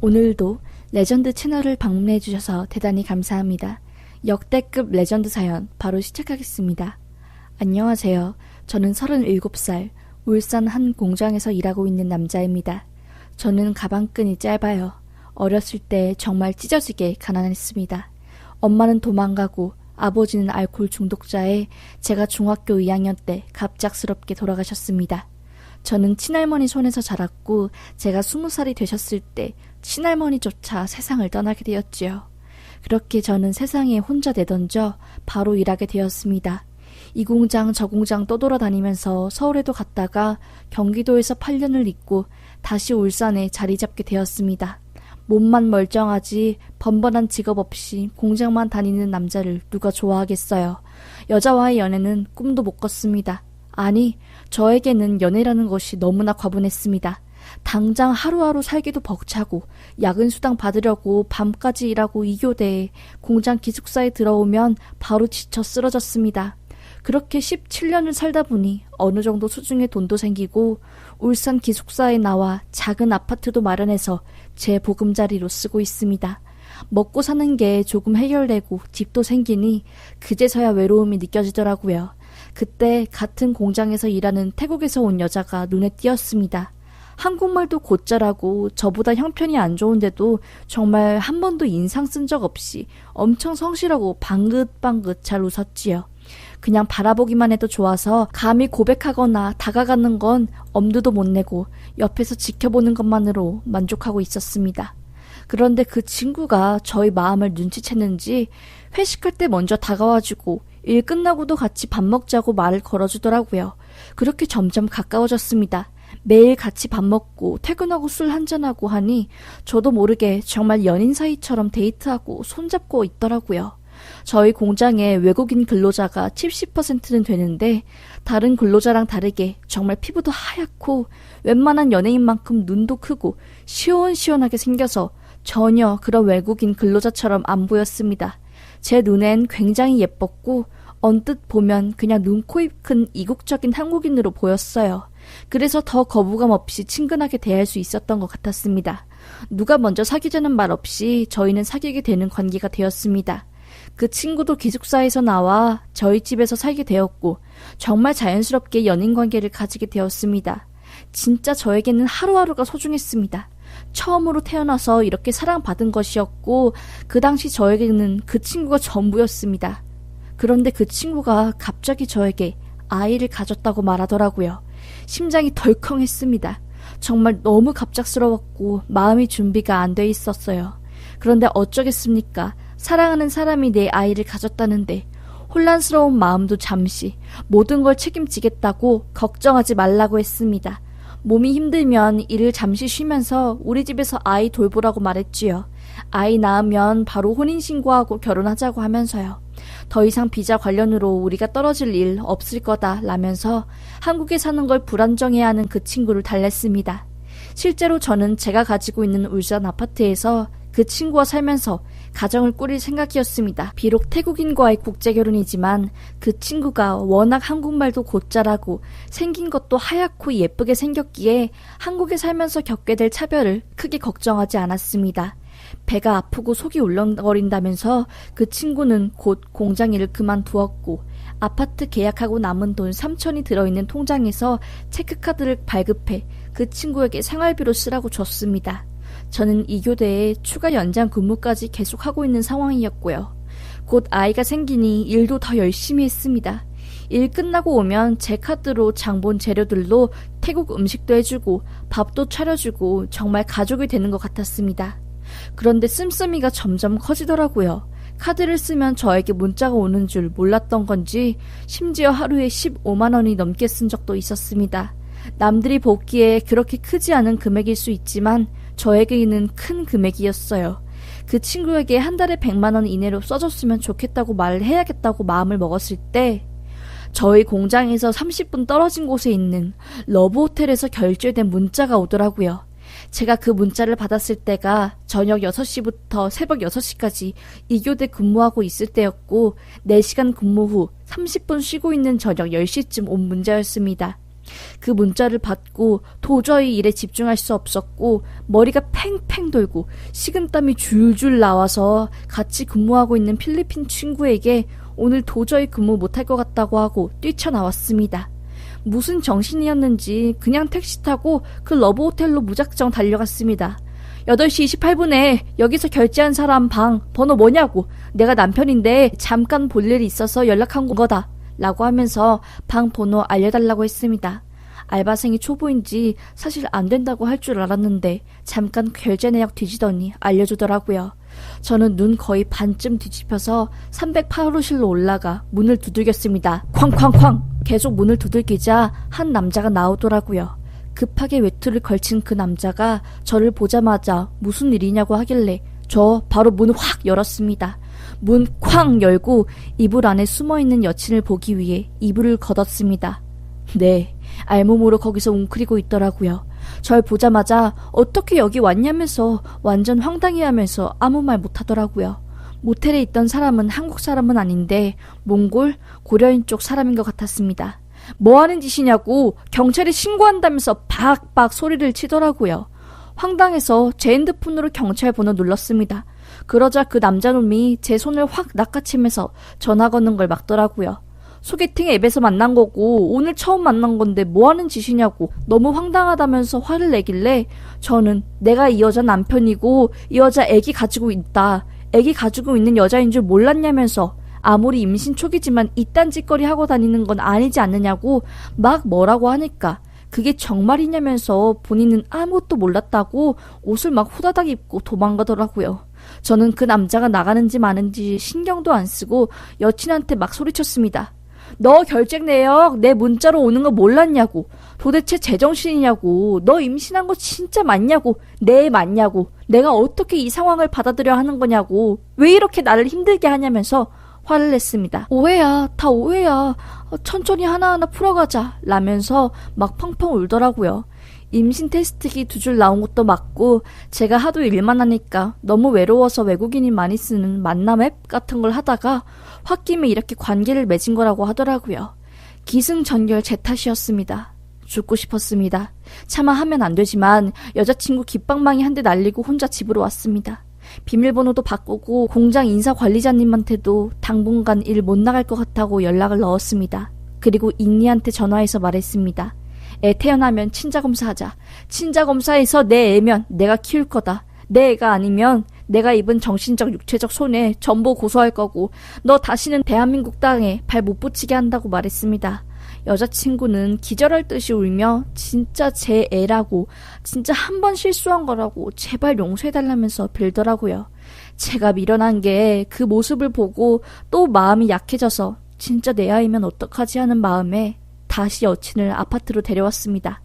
오늘도 레전드 채널을 방문해주셔서 대단히 감사합니다. 역대급 레전드 사연 바로 시작하겠습니다. 안녕하세요. 저는 37살, 울산 한 공장에서 일하고 있는 남자입니다. 저는 가방끈이 짧아요. 어렸을 때 정말 찢어지게 가난했습니다. 엄마는 도망가고 아버지는 알코올 중독자에 제가 중학교 2학년 때 갑작스럽게 돌아가셨습니다. 저는 친할머니 손에서 자랐고 제가 20살이 되셨을 때 친할머니조차 세상을 떠나게 되었지요. 그렇게 저는 세상에 혼자 내던져 바로 일하게 되었습니다. 이 공장 저 공장 떠돌아다니면서 서울에도 갔다가 경기도에서 8년을 있고 다시 울산에 자리 잡게 되었습니다. 몸만 멀쩡하지 번번한 직업 없이 공장만 다니는 남자를 누가 좋아하겠어요. 여자와의 연애는 꿈도 못 꿨습니다. 아니, 저에게는 연애라는 것이 너무나 과분했습니다. 당장 하루하루 살기도 벅차고 야근 수당 받으려고 밤까지 일하고 2교대에 공장 기숙사에 들어오면 바로 지쳐 쓰러졌습니다. 그렇게 17년을 살다 보니 어느 정도 수중에 돈도 생기고 울산 기숙사에 나와 작은 아파트도 마련해서 제 보금자리로 쓰고 있습니다. 먹고 사는 게 조금 해결되고 집도 생기니 그제서야 외로움이 느껴지더라고요. 그때 같은 공장에서 일하는 태국에서 온 여자가 눈에 띄었습니다. 한국말도 곧잘하고 저보다 형편이 안 좋은데도 정말 한 번도 인상 쓴 적 없이 엄청 성실하고 방긋방긋 잘 웃었지요. 그냥 바라보기만 해도 좋아서 감히 고백하거나 다가가는 건 엄두도 못 내고 옆에서 지켜보는 것만으로 만족하고 있었습니다. 그런데 그 친구가 저희 마음을 눈치챘는지 회식할 때 먼저 다가와주고 일 끝나고도 같이 밥 먹자고 말을 걸어주더라고요. 그렇게 점점 가까워졌습니다. 매일 같이 밥 먹고 퇴근하고 술 한잔하고 하니 저도 모르게 정말 연인 사이처럼 데이트하고 손잡고 있더라고요. 저희 공장에 외국인 근로자가 70%는 되는데 다른 근로자랑 다르게 정말 피부도 하얗고 웬만한 연예인만큼 눈도 크고 시원시원하게 생겨서 전혀 그런 외국인 근로자처럼 안 보였습니다. 제 눈엔 굉장히 예뻤고 언뜻 보면 그냥 눈, 코, 입 큰 이국적인 한국인으로 보였어요. 그래서 더 거부감 없이 친근하게 대할 수 있었던 것 같았습니다. 누가 먼저 사귀자는 말 없이 저희는 사귀게 되는 관계가 되었습니다. 그 친구도 기숙사에서 나와 저희 집에서 살게 되었고 정말 자연스럽게 연인 관계를 가지게 되었습니다. 진짜 저에게는 하루하루가 소중했습니다. 처음으로 태어나서 이렇게 사랑받은 것이었고 그 당시 저에게는 그 친구가 전부였습니다. 그런데 그 친구가 갑자기 저에게 아이를 가졌다고 말하더라고요. 심장이 덜컹했습니다. 정말 너무 갑작스러웠고 마음의 준비가 안 돼 있었어요. 그런데 어쩌겠습니까? 사랑하는 사람이 내 아이를 가졌다는데 혼란스러운 마음도 잠시 모든 걸 책임지겠다고 걱정하지 말라고 했습니다. 몸이 힘들면 일을 잠시 쉬면서 우리 집에서 아이 돌보라고 말했지요. 아이 낳으면 바로 혼인신고하고 결혼하자고 하면서요. 더 이상 비자 관련으로 우리가 떨어질 일 없을 거다 라면서 한국에 사는 걸 불안정해하는 그 친구를 달랬습니다. 실제로 저는 제가 가지고 있는 울산 아파트에서 그 친구와 살면서 가정을 꾸릴 생각이었습니다. 비록 태국인과의 국제결혼이지만 그 친구가 워낙 한국말도 곧잘하고 생긴 것도 하얗고 예쁘게 생겼기에 한국에 살면서 겪게 될 차별을 크게 걱정하지 않았습니다. 배가 아프고 속이 울렁거린다면서 그 친구는 곧 공장 일을 그만두었고 아파트 계약하고 남은 돈 3천이 들어있는 통장에서 체크카드를 발급해 그 친구에게 생활비로 쓰라고 줬습니다. 저는 2교대에 추가 연장 근무까지 계속하고 있는 상황이었고요. 곧 아이가 생기니 일도 더 열심히 했습니다. 일 끝나고 오면 제 카드로 장본 재료들로 태국 음식도 해주고 밥도 차려주고 정말 가족이 되는 것 같았습니다. 그런데 씀씀이가 점점 커지더라고요. 카드를 쓰면 저에게 문자가 오는 줄 몰랐던 건지 심지어 하루에 15만 원이 넘게 쓴 적도 있었습니다. 남들이 보기에 그렇게 크지 않은 금액일 수 있지만 저에게는 큰 금액이었어요. 그 친구에게 한 달에 100만 원 이내로 써줬으면 좋겠다고 말을 해야겠다고 마음을 먹었을 때 저희 공장에서 30분 떨어진 곳에 있는 러브호텔에서 결제된 문자가 오더라고요. 제가 그 문자를 받았을 때가 저녁 6시부터 새벽 6시까지 2교대 근무하고 있을 때였고 4시간 근무 후 30분 쉬고 있는 저녁 10시쯤 온 문자였습니다. 그 문자를 받고 도저히 일에 집중할 수 없었고 머리가 팽팽 돌고 식은땀이 줄줄 나와서 같이 근무하고 있는 필리핀 친구에게 오늘 도저히 근무 못할 것 같다고 하고 뛰쳐나왔습니다. 무슨 정신이었는지 그냥 택시 타고 그 러브호텔로 무작정 달려갔습니다. 8시 28분에 여기서 결제한 사람 방 번호 뭐냐고, 내가 남편인데 잠깐 볼 일이 있어서 연락한 거다 라고 하면서 방 번호 알려달라고 했습니다. 알바생이 초보인지 사실 안 된다고 할 줄 알았는데 잠깐 결제 내역 뒤지더니 알려주더라고요. 저는 눈 거의 반쯤 뒤집혀서 308호실로 올라가 문을 두들겼습니다. 쾅쾅쾅! 계속 문을 두들기자 한 남자가 나오더라고요. 급하게 외투를 걸친 그 남자가 저를 보자마자 무슨 일이냐고 하길래 저 바로 문을 확 열었습니다. 문 쾅 열고 이불 안에 숨어있는 여친을 보기 위해 이불을 걷었습니다. 네, 알몸으로 거기서 웅크리고 있더라고요. 절 보자마자 어떻게 여기 왔냐면서 완전 황당해하면서 아무 말 못하더라고요. 모텔에 있던 사람은 한국 사람은 아닌데 몽골, 고려인 쪽 사람인 것 같았습니다. 뭐하는 짓이냐고 경찰에 신고한다면서 박박 소리를 치더라고요. 황당해서 제 핸드폰으로 경찰 번호 눌렀습니다. 그러자 그 남자놈이 제 손을 확 낚아채면서 전화 거는 걸 막더라고요. 소개팅 앱에서 만난 거고 오늘 처음 만난 건데 뭐하는 짓이냐고 너무 황당하다면서 화를 내길래 저는 내가 이 여자 남편이고 이 여자 애기 가지고 있다, 애기 가지고 있는 여자인 줄 몰랐냐면서 아무리 임신 초기지만 이딴 짓거리 하고 다니는 건 아니지 않느냐고 막 뭐라고 하니까 그게 정말이냐면서 본인은 아무것도 몰랐다고 옷을 막 후다닥 입고 도망가더라고요. 저는 그 남자가 나가는지 마는지 신경도 안 쓰고 여친한테 막 소리쳤습니다. 너 결제 내역 내 문자로 오는 거 몰랐냐고, 도대체 제정신이냐고, 너 임신한 거 진짜 맞냐고, 네 맞냐고, 내가 어떻게 이 상황을 받아들여야 하는 거냐고, 왜 이렇게 나를 힘들게 하냐면서 화를 냈습니다. 오해야, 다 오해야, 천천히 하나하나 풀어가자 라면서 막 펑펑 울더라고요. 임신 테스트기 2줄 나온 것도 맞고 제가 하도 일만 하니까 너무 외로워서 외국인이 많이 쓰는 만남 앱 같은 걸 하다가 홧김에 이렇게 관계를 맺은 거라고 하더라고요. 기승전결 제 탓이었습니다. 죽고 싶었습니다. 차마 하면 안 되지만 여자친구 깃방망이 한 대 날리고 혼자 집으로 왔습니다. 비밀번호도 바꾸고 공장 인사관리자님한테도 당분간 일 못 나갈 것 같다고 연락을 넣었습니다. 그리고 잉리한테 전화해서 말했습니다. 애 태어나면 친자검사하자. 친자검사에서 내 애면 내가 키울 거다. 내 애가 아니면 내가 입은 정신적 육체적 손해 전부 고소할 거고 너 다시는 대한민국 땅에 발 못 붙이게 한다고 말했습니다. 여자친구는 기절할 듯이 울며 진짜 제 애라고, 진짜 한 번 실수한 거라고 제발 용서해달라면서 빌더라고요. 제가 미련한 게 그 모습을 보고 또 마음이 약해져서 진짜 내 아이면 어떡하지 하는 마음에 다시 여친을 아파트로 데려왔습니다.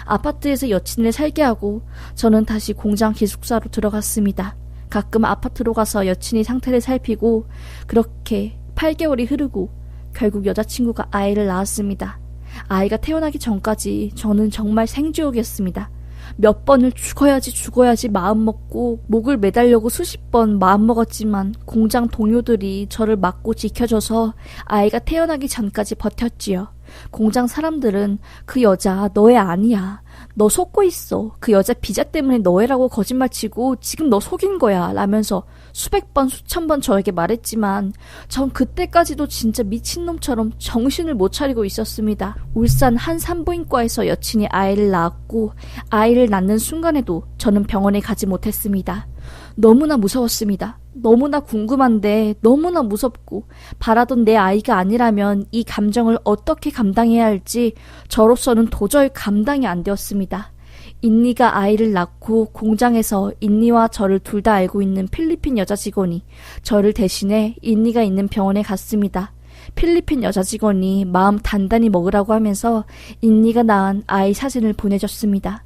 아파트에서 여친을 살게 하고 저는 다시 공장 기숙사로 들어갔습니다. 가끔 아파트로 가서 여친이 상태를 살피고 그렇게 8개월이 흐르고 결국 여자친구가 아이를 낳았습니다. 아이가 태어나기 전까지 저는 정말 생지옥이었습니다. 몇 번을 죽어야지 마음먹고 목을 매달려고 수십 번 마음먹었지만 공장 동료들이 저를 막고 지켜줘서 아이가 태어나기 전까지 버텼지요. 공장 사람들은 그 여자 너애 아니야, 너 속고 있어, 그 여자 비자 때문에 너애라고 거짓말치고 지금 너 속인 거야 라면서 수백 번 수천 번 저에게 말했지만 전 그때까지도 진짜 미친놈처럼 정신을 못 차리고 있었습니다. 울산 한 산부인과에서 여친이 아이를 낳았고 아이를 낳는 순간에도 저는 병원에 가지 못했습니다. 너무나 무서웠습니다. 너무나 궁금한데 너무나 무섭고 바라던 내 아이가 아니라면 이 감정을 어떻게 감당해야 할지 저로서는 도저히 감당이 안 되었습니다. 인니가 아이를 낳고 공장에서 인니와 저를 둘 다 알고 있는 필리핀 여자 직원이 저를 대신해 인니가 있는 병원에 갔습니다. 필리핀 여자 직원이 마음 단단히 먹으라고 하면서 인니가 낳은 아이 사진을 보내줬습니다.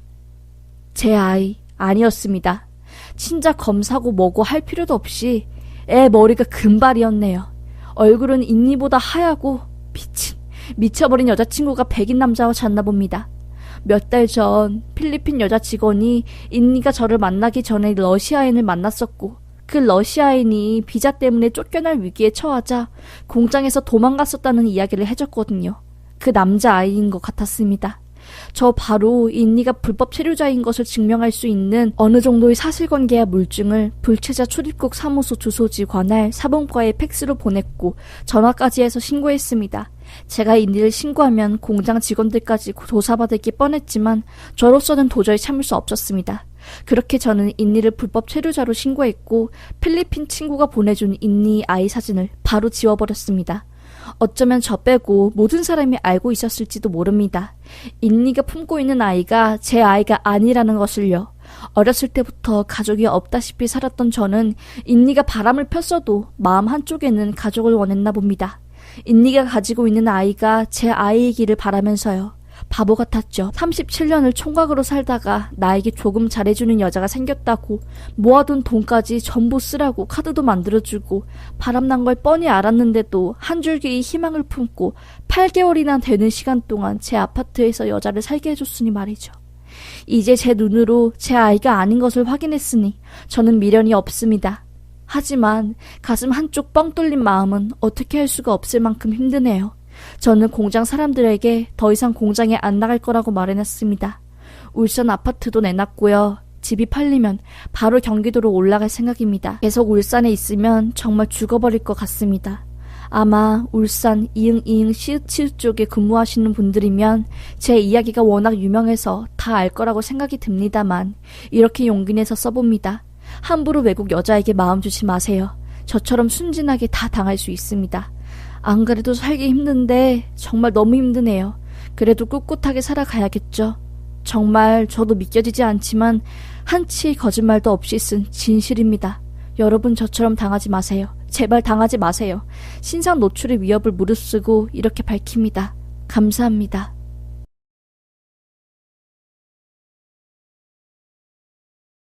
제 아이 아니었습니다. 친자 검사고 뭐고 할 필요도 없이 애 머리가 금발이었네요. 얼굴은 인니보다 하얗고 미쳐버린 여자친구가 백인 남자와 잤나 봅니다. 몇 달 전 필리핀 여자 직원이 인니가 저를 만나기 전에 러시아인을 만났었고 그 러시아인이 비자 때문에 쫓겨날 위기에 처하자 공장에서 도망갔었다는 이야기를 해줬거든요. 그 남자아이인 것 같았습니다. 저 바로 인니가 불법 체류자인 것을 증명할 수 있는 어느 정도의 사실관계와 물증을 불체자 출입국 사무소 주소지 관할 사본과에 팩스로 보냈고 전화까지 해서 신고했습니다. 제가 인니를 신고하면 공장 직원들까지 조사받을 게 뻔했지만 저로서는 도저히 참을 수 없었습니다. 그렇게 저는 인니를 불법 체류자로 신고했고 필리핀 친구가 보내준 인니 아이 사진을 바로 지워버렸습니다. 어쩌면 저 빼고 모든 사람이 알고 있었을지도 모릅니다. 인니가 품고 있는 아이가 제 아이가 아니라는 것을요. 어렸을 때부터 가족이 없다시피 살았던 저는 인니가 바람을 폈어도 마음 한쪽에는 가족을 원했나 봅니다. 인니가 가지고 있는 아이가 제 아이이기를 바라면서요. 바보 같았죠. 37년을 총각으로 살다가 나에게 조금 잘해주는 여자가 생겼다고 모아둔 돈까지 전부 쓰라고 카드도 만들어주고 바람난 걸 뻔히 알았는데도 한 줄기의 희망을 품고 8개월이나 되는 시간 동안 제 아파트에서 여자를 살게 해줬으니 말이죠. 이제 제 눈으로 제 아이가 아닌 것을 확인했으니 저는 미련이 없습니다. 하지만 가슴 한쪽 뻥 뚫린 마음은 어떻게 할 수가 없을 만큼 힘드네요. 저는 공장 사람들에게 더 이상 공장에 안 나갈 거라고 말해놨습니다. 울산 아파트도 내놨고요. 집이 팔리면 바로 경기도로 올라갈 생각입니다. 계속 울산에 있으면 정말 죽어버릴 것 같습니다. 아마 울산 이응 시읒 쪽에 근무하시는 분들이면 제 이야기가 워낙 유명해서 다 알 거라고 생각이 듭니다만 이렇게 용기 내서 써봅니다. 함부로 외국 여자에게 마음 주지 마세요. 저처럼 순진하게 다 당할 수 있습니다. 안 그래도 살기 힘든데 정말 너무 힘드네요. 그래도 꿋꿋하게 살아가야겠죠. 정말 저도 믿겨지지 않지만 한치의 거짓말도 없이 쓴 진실입니다. 여러분 저처럼 당하지 마세요. 제발 당하지 마세요. 신상 노출의 위협을 무릅쓰고 이렇게 밝힙니다. 감사합니다.